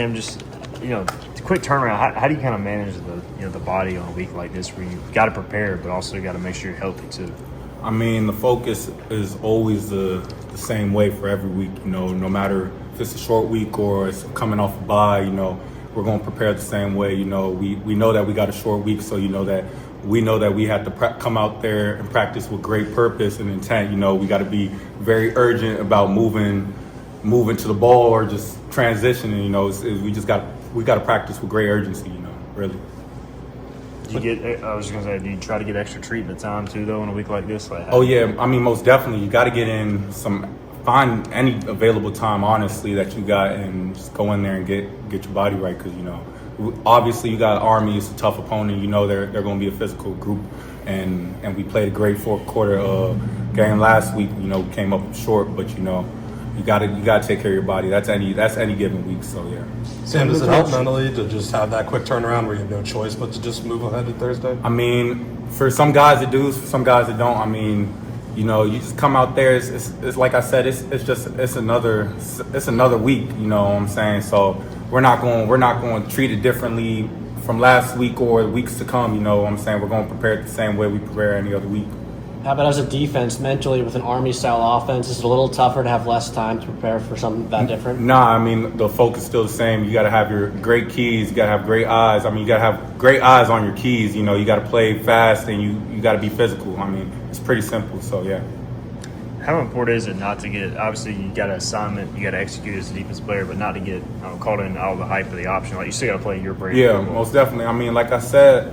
And just, quick turnaround. How do you kind of manage the body on a week like this where you've got to prepare, but also got to make sure you're healthy too? I mean, the focus is always the same way for every week. No matter if it's a short week or it's coming off a bye, we're going to prepare the same way. We know that we got a short week, so we know that we have to come out there and practice with great purpose and intent. We got to be very urgent about moving to the ball or just transitioning. We got to practice with great urgency. Really. I was just gonna say, do you try to get extra treatment time too, though, in a week like this? Oh yeah, I mean, most definitely. You got to get in find any available time, honestly, that you got, and just go in there and get your body right. Because obviously you got Army. It's a tough opponent. They're going to be a physical group, and we played a great fourth quarter game last week. We came up short, but you got to take care of your body. That's any given week. So yeah. Sam, does it help mentally to just have that quick turnaround where you have no choice but to just move ahead to Thursday? I mean, for some guys it do, for some guys it don't. I mean, you just come out there. It's like I said. It's another week. You know what I'm saying? So we're not going to treat it differently from last week or weeks to come. You know what I'm saying? We're going to prepare it the same way we prepare any other week. How about as a defense, mentally, with an Army-style offense, is it a little tougher to have less time to prepare for something that different? Nah, I mean, the focus is still the same. You got to have your great keys. You got to have great eyes. I mean, you got to have great eyes on your keys. You got to play fast, and you got to be physical. I mean, it's pretty simple, so yeah. How important is it not to get, obviously you got an assignment, you got to execute as a defense player, but not to get caught in all the hype of the option? Like, you still got to play your brand. Yeah, most definitely. I mean, like I said,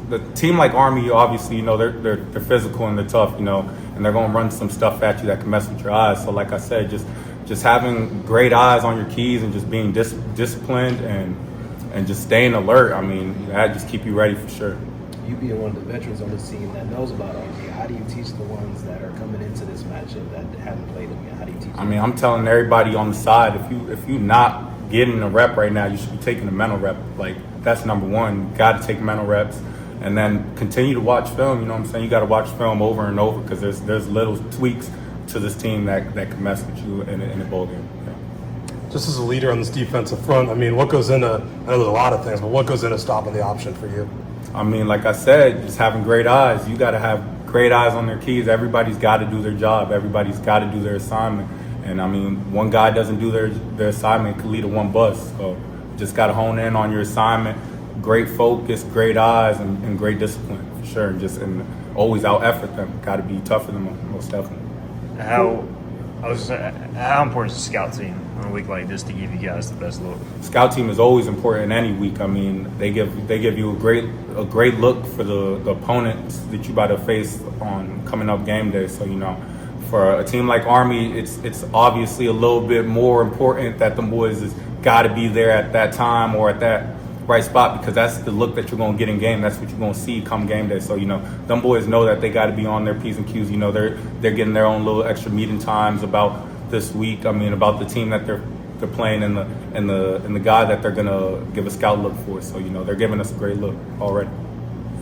the team like Army, obviously, they're physical and they're tough, and they're going to run some stuff at you that can mess with your eyes. So like I said, just having great eyes on your keys and just being disciplined and just staying alert. I mean, that just keep you ready for sure. You being one of the veterans on this team that knows about Army, how do you teach the ones that are coming into this matchup that haven't played them yet? How do you teach them? I mean, I'm telling everybody on the side, if you not getting a rep right now, you should be taking a mental rep. Like, that's number one. You got to take mental reps. And then continue to watch film. You know what I'm saying? You got to watch film over and over because there's little tweaks to this team that can mess with you in a bowl game. Yeah. Just as a leader on this defensive front, I mean, what goes into, I know there's a lot of things, but what goes into stopping the option for you? I mean, like I said, just having great eyes. You got to have great eyes on their keys. Everybody's got to do their job. Everybody's got to do their assignment. And, I mean, one guy doesn't do their assignment, it could lead to one bust. So just got to hone in on your assignment. Great focus, great eyes, and great discipline for sure. And always out effort them. Got to be tougher than them, most definitely. How important is the scout team on a week like this to give you guys the best look? Scout team is always important in any week. I mean, they give you a great look for the opponents that you about to face on coming up game day. So for a team like Army, it's obviously a little bit more important that the boys has got to be there at that time or at that right spot, because that's the look that you're going to get in game. That's what you're going to see come game day. So them boys know that they got to be on their P's and Q's. They're getting their own little extra meeting times about this week. I mean, about the team that they're playing and the guy that they're going to give a scout look for. So they're giving us a great look already.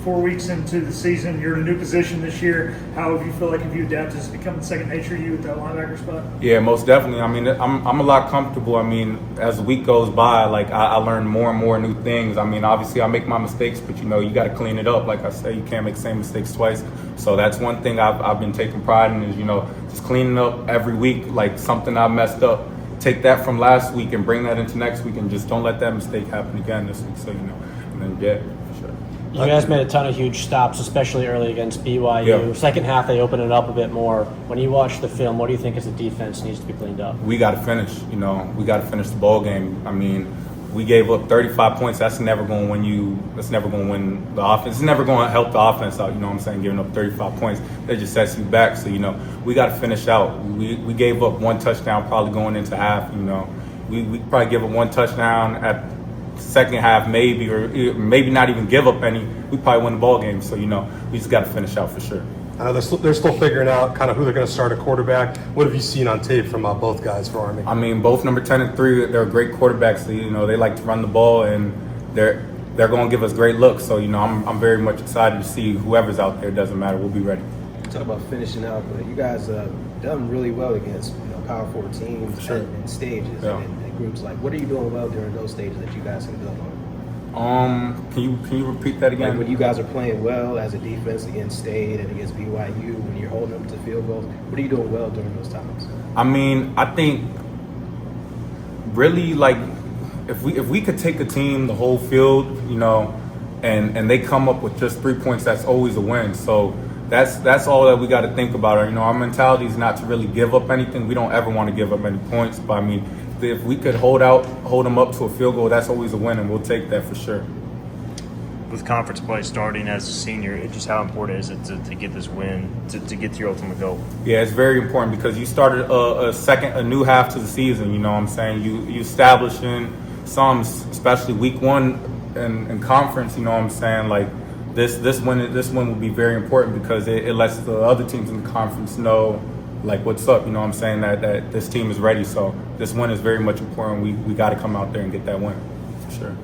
4 weeks into the season, you're in a new position this year. How have you feel like have you adapted? Has it become second nature to you at that linebacker spot? Yeah, most definitely. I mean, I'm a lot comfortable. I mean, as the week goes by, like I learn more and more new things. I mean, obviously I make my mistakes, but you got to clean it up. Like I say, you can't make the same mistakes twice. So that's one thing I've been taking pride in is just cleaning up every week, like something I messed up. Take that from last week and bring that into next week, and just don't let that mistake happen again this week. So and then for sure. You guys made a ton of huge stops, especially early against BYU. Yeah. Second half, they opened it up a bit more. When you watch the film, what do you think as a defense needs to be cleaned up? We got to finish. We got to finish the ball game. I mean, we gave up 35 points. That's never going to win you. That's never going to win the offense. It's never going to help the offense out. You know what I'm saying? Giving up 35 points, that just sets you back. So we got to finish out. We gave up one touchdown probably going into half. We probably give up one touchdown at second half, maybe, or maybe not even give up any. We probably win the ball game. So we just got to finish out for sure. They're still figuring out kind of who they're going to start at quarterback. What have you seen on tape from both guys for Army? I mean, both number 10 and 3, they're great quarterbacks. So, they like to run the ball, and they're going to give us great looks. So I'm very much excited to see whoever's out there. It doesn't matter. We'll be ready. talk about finishing out, but you guys done really well against power forward teams Sure. and stages Yeah. and groups. Like, what are you doing well during those stages that you guys can build on? Can you repeat that again? Like when you guys are playing well as a defense against State and against BYU, when you're holding them to field goals, what are you doing well during those times? I mean, I think really like if we could take a team the whole field, and they come up with just 3 points, that's always a win. So that's all that we got to think about. Our mentality is not to really give up anything. We don't ever want to give up any points. But I mean, if we could hold them up to a field goal, that's always a win, and we'll take that for sure. With conference play starting as a senior, just how important is it to get this win, to get to your ultimate goal? Yeah, it's very important because you started a new half to the season. You know what I'm saying? You establishing some, especially week one in conference. You know what I'm saying? Like this win will be very important because it lets the other teams in the conference know like what's up. You know what I'm saying? That this team is ready. So this win is very much important. We got to come out there and get that win for sure.